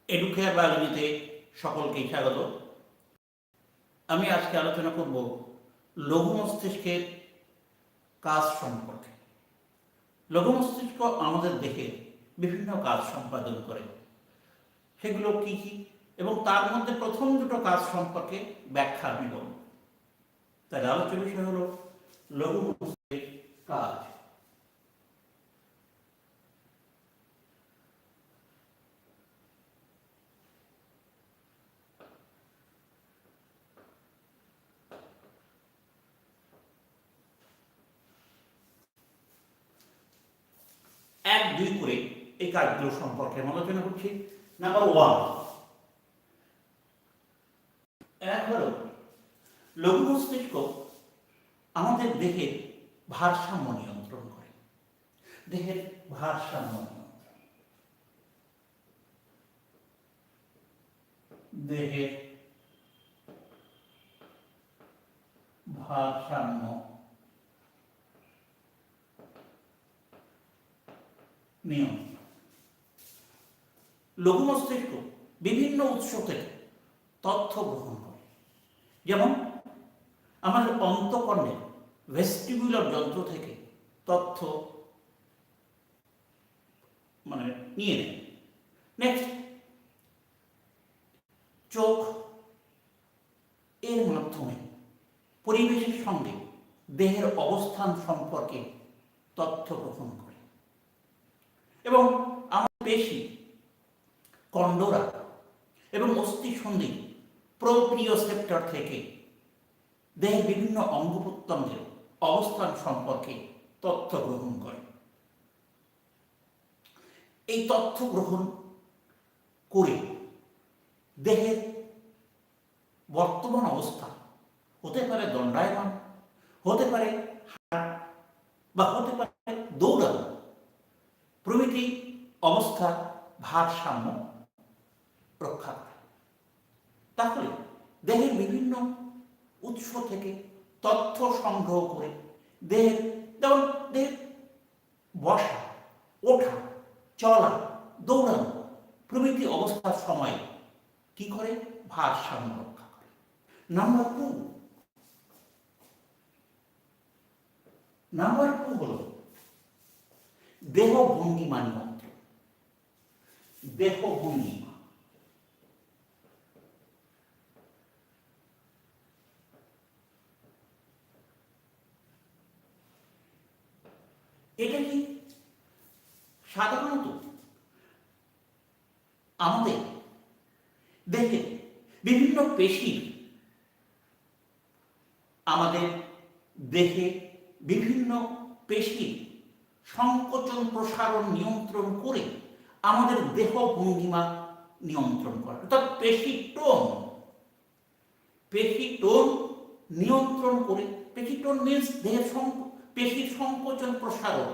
Educare বায়োলজিতে সকলকেই স্বাগত। আমি আজকে আলোচনা করব লঘু মস্তিষ্কের কাজ সম্পর্কে। লঘু মস্তিষ্ক আমাদের দেহে বিভিন্ন কাজ সম্পাদন করে, সেগুলো কি কি এবং তার মধ্যে প্রথম দুটো কাজ সম্পর্কে ব্যাখ্যা আমি করব। তার আলোচ্য বিষয় হলো লঘু মস্তিষ্কের কাজ। এক দুই করে এই কাজগুলো সম্পর্কে আমি আলোচনা করছি। নাম্বার 1, এক হলো লঘু মস্তিষ্ক আমাদের দেহের ভারসাম্য নিয়ন্ত্রণ করে। দেহের ভারসাম্য নিয়ন্ত্রণ, দেহের ভারসাম্য নিয়ন্ত্রণ। লঘু মস্তিষ্ক বিভিন্ন উৎস থেকে তথ্য গ্রহণ করে, যেমন আমাদের অন্তঃকর্ণের ভেস্টিবুলার যন্ত্র থেকে তথ্য নিয়ে নেয়। নেক্সট, চোখ এর মাধ্যমে পরিবেশের সঙ্গে দেহের অবস্থান সম্পর্কে তথ্য গ্রহণ করে এবং আমাদের পেশি, কন্ডরা এবং অস্থিসন্ধি প্রোপ্রিওসেপ্টর থেকে দেহের বিভিন্ন অঙ্গ প্রত্যঙ্গের অবস্থান সম্পর্কে তথ্য গ্রহণ করে। এই তথ্য গ্রহণ করে দেহের বর্তমান অবস্থা হতে পারে দণ্ডায়মান, হতে পারে হাঁটা বা হতে পারে দৌড়ানো প্রভৃতি অবস্থার ভারসাম্য রক্ষা করে। তাহলে দেহের বিভিন্ন উৎস থেকে তথ্য সংগ্রহ করে দেহের, যেমন দেহের বসা, ওঠা, চলা, দৌড়ানো প্রভৃতি অবস্থার সময় কি করে ভারসাম্য রক্ষা করে। নাম্বার 2 হলো দেহ ভঙ্গিমা নিয়ন্ত্রণ। দেহ ভঙ্গিমা, এটা কি সাধারণত আমাদের দেহে বিভিন্ন পেশির, আমাদের দেহে বিভিন্ন পেশির সংকোচন প্রসারণ নিয়ন্ত্রণ করে আমাদের দেহ ভঙ্গিমা নিয়ন্ত্রণ করে, অর্থাৎ পেশি টোন নিয়ন্ত্রণ করে। পেশি টোন মিনস দেহের পেশির সংকোচন প্রসারণ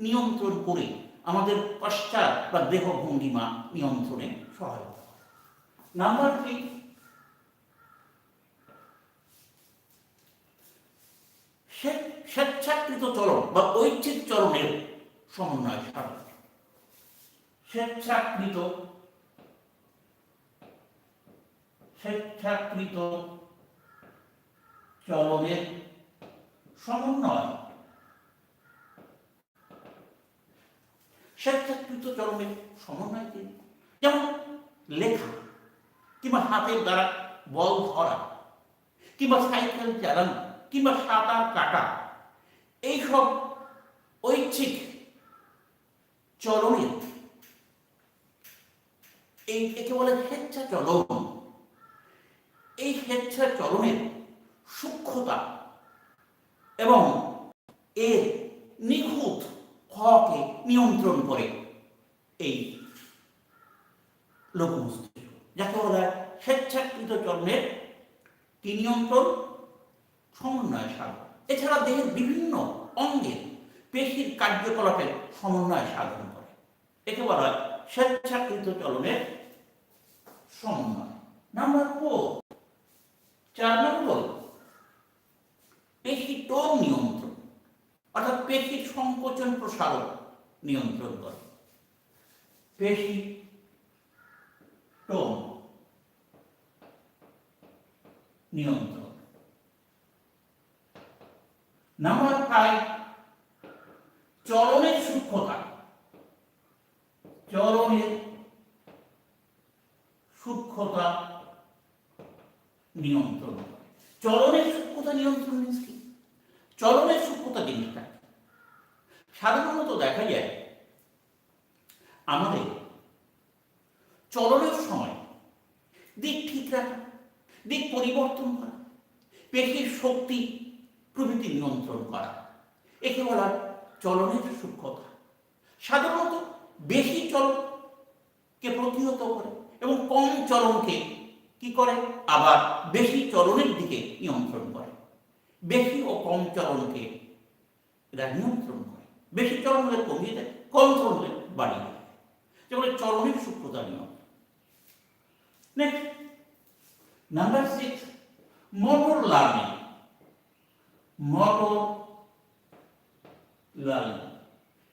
নিয়ন্ত্রণ করে আমাদের পশ্চাৎ বা দেহ ভঙ্গিমা নিয়ন্ত্রণে সহায়তা করে। নাম্বার 3, স্বেচ্ছাকৃত চলন বা ঐচ্ছিক চলনের সমন্বয় সাধন। স্বেচ্ছাকৃত চলনের সমন্বয়। স্বেচ্ছাকৃত চলনের সমন্বয় কি? যেমন লেখা কিংবা হাতের দ্বারা বল ধরা কিংবা সাইকেল চালানো কিংবা সাঁতার কাটা, এইসব ঐচ্ছিক চলনের একে বলে স্বেচ্ছা চলন। এই স্বেচ্ছা চলনের সূক্ষ্মতা এবং এর নিখুঁত হওয়াকে নিয়ন্ত্রণ করে এই লঘু মস্তিষ্ক, যাকে বলা হয় স্বেচ্ছাকৃত চলনের কি নিয়ন্ত্রণ, সমন্বয় সাধন। এছাড়া দেহের বিভিন্ন অঙ্গের পেশির কার্যকলাপের সমন্বয় সাধন করে, একে বলা হয় স্বেচ্ছাকৃত চলনের সমন্বয়। নাম্বার 4 নম্বর, পেশি টোন নিয়ন্ত্রণ, অর্থাৎ পেশির সংকোচন প্রসারণ নিয়ন্ত্রণ করে। পেশি টোন নিয়ন্ত্রণ। নাম্বার 5, চলনের সূক্ষ্মতা। চলনের সূক্ষ্মতা নিয়ন্ত্রণ। চলনের সূক্ষ্মতা নিয়ন্ত্রণ মিন্স কি? চলনের সূক্ষ্মতা জিনিসটা সাধারণত দেখা যায় আমাদের চলনের সময় দিক ঠিক রাখা, দিক পরিবর্তন করা, পেশির শক্তি প্রভৃতি নিয়ন্ত্রণ করা, একে বলা চলনের সূক্ষ্মতা। সাধারণত বেশি চলনকে প্রতিহত করে এবং কম চলনকে কি করে, আবার বেশি চলনের দিকে নিয়ন্ত্রণ করে। বেশি ও কম চলনকে এরা নিয়ন্ত্রণ করে। বেশি চলন হলে কমিয়ে দেয়, কম চলন হলে বাড়িয়ে দেয়, যেমন চলনের সূক্ষ্মতা নিয়ন্ত্রণ। Next, number 6, motor learning. Motor learning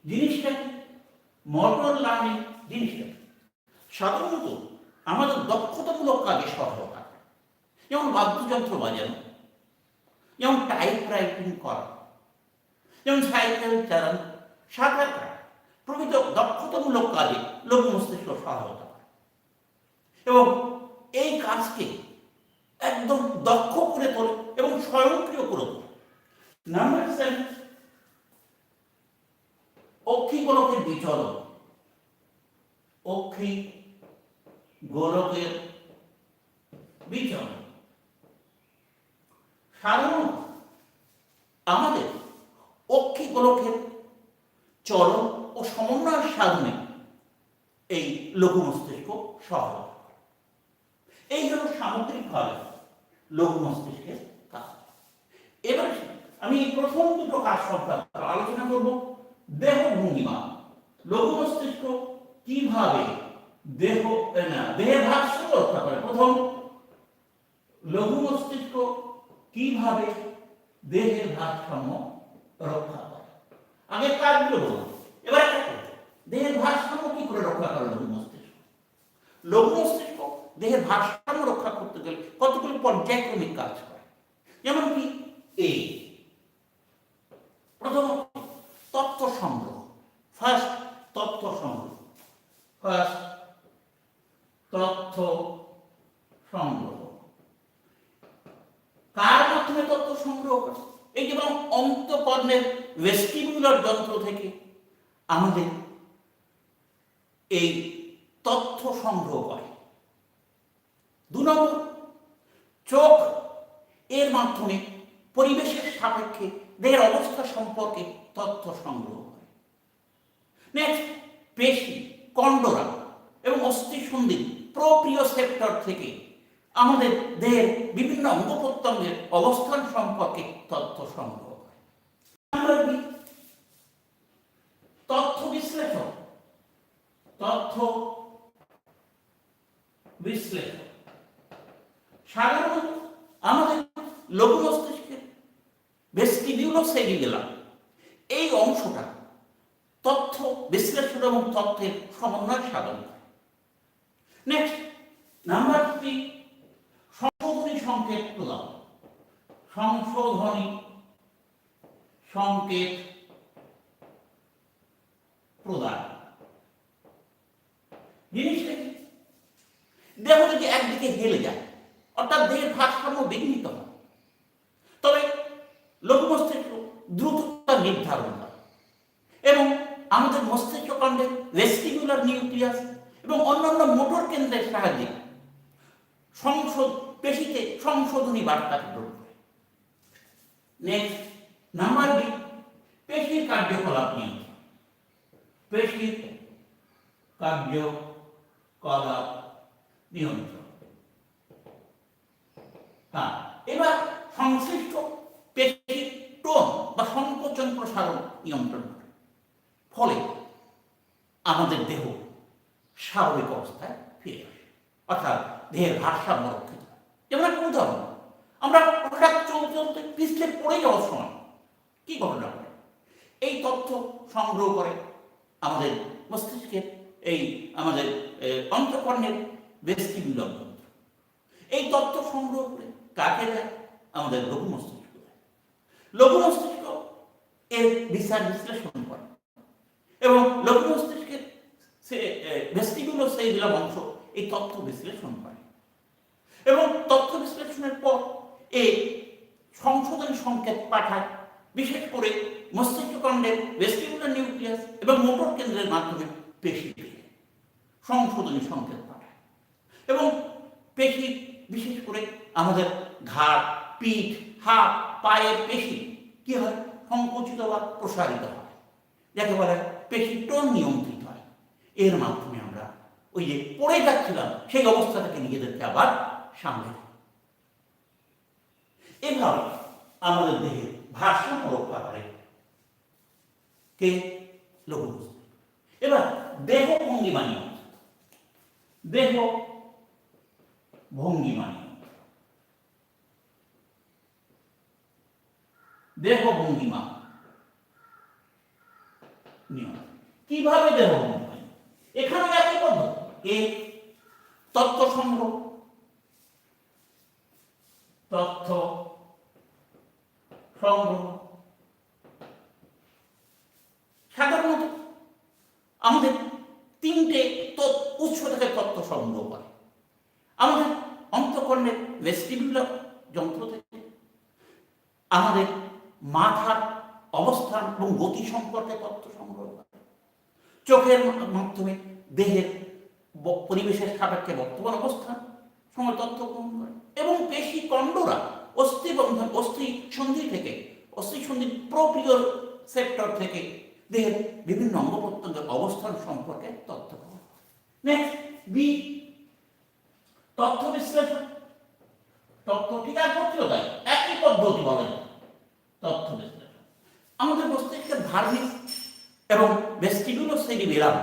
জিনিসটা কি? মোটর লার্নিং জিনিসটা সাধারণত আমাদের দক্ষতামূলক কাজে সহায়তা, যেমন বাদ্যযন্ত্র বাজানো, যেমন টাইপ রাইটিং করা, যেমন সাইকেল চালানো, সাঁতার কাটা প্রভৃত দক্ষতামূলক কাজে লঘু মস্তিষ্ক সহায়তা করে এবং এই কাজকে একদম দক্ষ করে তোলে এবং স্বয়ংক্রিয় করে তোলে। নাম্বার 7, অক্ষি গোলকের বিচলন। অক্ষি গোলকের বিচলন সাধারণত আমাদের অক্ষি গোলকের চলন ও সমন্বয় সাধনে এই লঘু মস্তিষ্ক সহায়তা করে। এই হলো সামগ্রিকভাবে লঘু মস্তিষ্কের কাজ। এবার আমি প্রথম দুটো কাজ সম্পর্কে আলোচনা করব। দেহ ভঙ্গিমা। লঘু মস্তিষ্ক কিভাবে দেহের ভারসাম্য রক্ষা করে। প্রথম, লঘু মস্তিষ্ক কিভাবে দেহের ভারসাম্য রক্ষা করে। আগে কাজগুলো বললাম, এবার দেহের ভারসাম্য কি করে রক্ষা করে লঘু মস্তিষ্ক। লঘু মস্তিষ্ক দেহের ভারসাম্য রক্ষা করতে গেলে কতগুলো পর্যায়ক্রমিক কাজ করে। যেমন কি, প্রথম তথ্য সংগ্রহ। ফার্স্ট, তথ্য সংগ্রহ। কার মাধ্যমে তথ্য সংগ্রহ করে? এই যেমন অন্তঃকর্ণের ভেস্টিবুলার যন্ত্র থেকে আমাদের এই তথ্য সংগ্রহ করে। 2 নম্বর, চোখ এর মাধ্যমে পরিবেশের সাপেক্ষে দেহের অবস্থা সম্পর্কে তথ্য সংগ্রহ করে। নেক্সট, পেশি, কন্ডরা এবং অস্থিসন্ধি প্রোপ্রিওসেপ্টর থেকে আমাদের দেহের বিভিন্ন অঙ্গ প্রত্যঙ্গের অবস্থান সম্পর্কে তথ্য সংগ্রহ করে। তথ্য বিশ্লেষণ। সাধারণত আমাদের লঘু মস্তিষ্কের ভেস্টিবিউলোসেরিবেলাম এই অংশটা তথ্য বিশ্লেষণ এবং তথ্যের সমন্বয় সাধন করে। নেক্সট, নাম্বার 3, সংশোধনী সংকেত প্রদান। সংশোধনী সংকেত প্রদান জিনিসটা কি? দেহ যদি একদিকে হেলে যায়, অর্থাৎ দেহের ভারসাম্য বিঘ্নিত হয়, তবে লঘু মস্তিষ্ক দ্রুততা নির্ধারণ করে এবং আমাদের মস্তিষ্ক কাণ্ডের ভেস্টিবুলার নিউক্লিয়াস এবং অন্যান্য মোটর কেন্দ্রের সাহায্যে পেশিতে সংশোধনী বার্তা প্রেরণ করে। নেক্সট, নাম্বার 2, পেশির কার্যকলাপ নিয়ন্ত্রণ। পেশির কার্যকলাপ নিয়ন্ত্রণ। এবার সংশ্লিষ্ট পেশির টোন বা সংকোচন প্রসারণ নিয়ন্ত্রণ করে। ফলে আমাদের দেহ স্বাভাবিক অবস্থায় ফিরে আসে, অর্থাৎ দেহের ভারসাম্য রক্ষিত হয়। যেমন একটা উদাহরণ, আমরা হঠাৎ চলতে চলতে পিছলে পড়ে যাওয়ার সময় কি ঘটনা ঘটে, এই তথ্য সংগ্রহ করে আমাদের মস্তিষ্কের এই আমাদের অন্তঃকর্ণের ভেস্টিবিউলার যন্ত্র। এই তথ্য সংগ্রহ করে কাকে দেয়? আমাদের লঘু মস্তিষ্ক দেয়। লঘু মস্তিষ্ক এর বিচার বিশ্লেষণ করে এবং লঘু মস্তিষ্কের ভেস্টিবিউলার সেরিবেলাম অংশ এই তথ্য বিশ্লেষণ করে এবং তথ্য বিশ্লেষণের পর এই সংশোধনী সংকেত পাঠায়, বিশেষ করে মস্তিষ্কখণ্ডের ভেস্টিবুলার নিউক্লিয়াস এবং মোটর কেন্দ্রের মাধ্যমে পেশিতে সংশোধনী সংকেত পাঠায় এবং পেশি, বিশেষ করে আমাদের ঘাড়, পিঠ, হাত, পায়ের পেশি কি হয়? সংকুচিত বা প্রসারিত হয়, যাকে বলে পেশি টোন নিয়ন্ত্রিত হয়। এর মাধ্যমে আমরা ওই যে পড়ে যাচ্ছিলাম সেই অবস্থা থেকে নিজেদেরকে আবার সামলে। এভাবে আমাদের দেহের ভারসাম্য রক্ষা করে কে? লঘু মস্তিষ্ক। এবার দেহ ভঙ্গিমা নিয়ন্ত্রণ। দেহ ভঙ্গিমা নিয়ন্ত্রণ। দেহ ভঙ্গিমা নিয়ন্ত্রণ কিভাবে দেহ ভঙ্গিমা? এখানে একই পদ্ধতি। তথ্য সংগ্রহ, তথ্য সংগ্রহ। সাধারণত আমাদের তিনটে উৎস থেকে তথ্য সংগ্রহ করে। আমাদের অন্তঃকরণের ভেস্টিবুলার যন্ত্র থেকে, আমাদের মাথার অবস্থান এবং গতি সম্পর্কে তথ্য সংগ্রহ করে, চোখের মাধ্যমে দেহের পরিবেশের সাপেক্ষে বর্তমান অবস্থান সময় তথ্য গ্রহণ করে এবং পেশি কন্ডরা অস্থিবন্ধন, অস্থি সন্ধি থেকে, অস্থি সন্ধির প্রোপ্রিয়র সেক্টর থেকে দেহের বিভিন্ন অঙ্গ প্রত্যঙ্গের অবস্থান সম্পর্কে তথ্য গ্রহণ করে। নেক্সট বি, তথ্য বিশ্লেষণ। তথ্য ঠিক আর করছিল তাই একই পদ্ধতি বলে তথ্য বিশ্লেষণ। আমাদের মস্তিষ্কের ধার্মিক এবং ভেস্টিবুলার সেরিবেলাম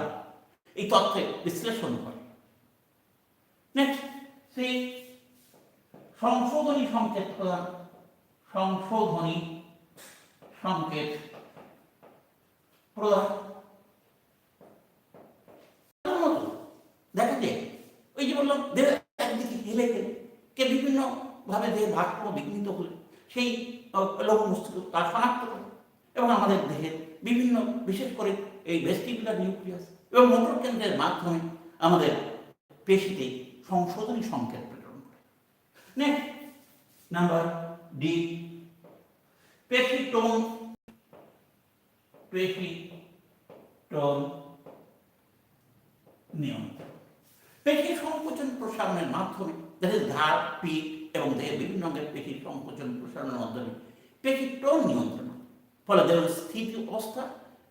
এই তথ্যের বিশ্লেষণ করে। নেক্সট সি, সংশোধনী সংকেত প্রদান। সংশোধনী সংকেত প্রদান। দেখা যায় ওই যে বললাম দেহ একদিকে হেলে গেলে, কে বিভিন্ন ভাবে দেহের ভারসাম্য বিঘ্নিত হলে সেই লঘু মস্তিষ্ক তা শনাক্ত করে এবং আমাদের দেহের বিভিন্ন, বিশেষ করে এই ভেস্টিবুলার নিউক্লিয়াস এবং মোটর কেন্দ্রের মাধ্যমে আমাদের পেশিতে সংশোধনী সংকেত প্রেরণ করে। নেক্সট নাম্বার ডি, পেশি টোন। পেশি টোন নিয়ন্ত্রণ। পেশি সংকোচন প্রসারণের মাধ্যমে দেহের ঘাড়, পিঠ এবং দেহের বিভিন্ন অঙ্গের পেশির সংকোচন প্রসারণের মাধ্যমে পেশি টোন নিয়ন্ত্রণ, ফলে দেহের স্থিতি অবস্থা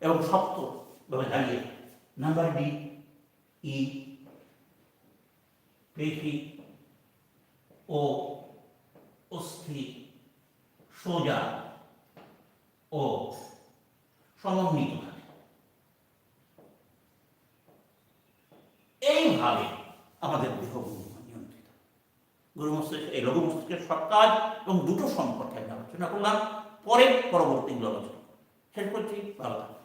এবং শক্ত ভাবে দাঁড়িয়ে। নাম্বার ডি, ই, পেশি ও অস্থি সোজা ও সমন্বিত থাকে। এইভাবে আমাদের দেহ ভঙ্গিমা নিয়ন্ত্রিত। লঘু মস্তিষ্কের সব কাজ এবং দুটো সম্পর্কে আমি আলোচনা করলাম। পরবর্তীগুলো আলোচনা শেষ করছি। ভালো থাকবে।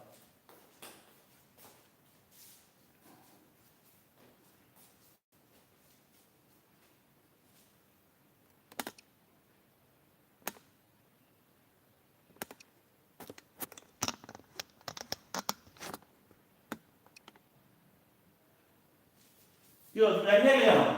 কি হচ্ছে?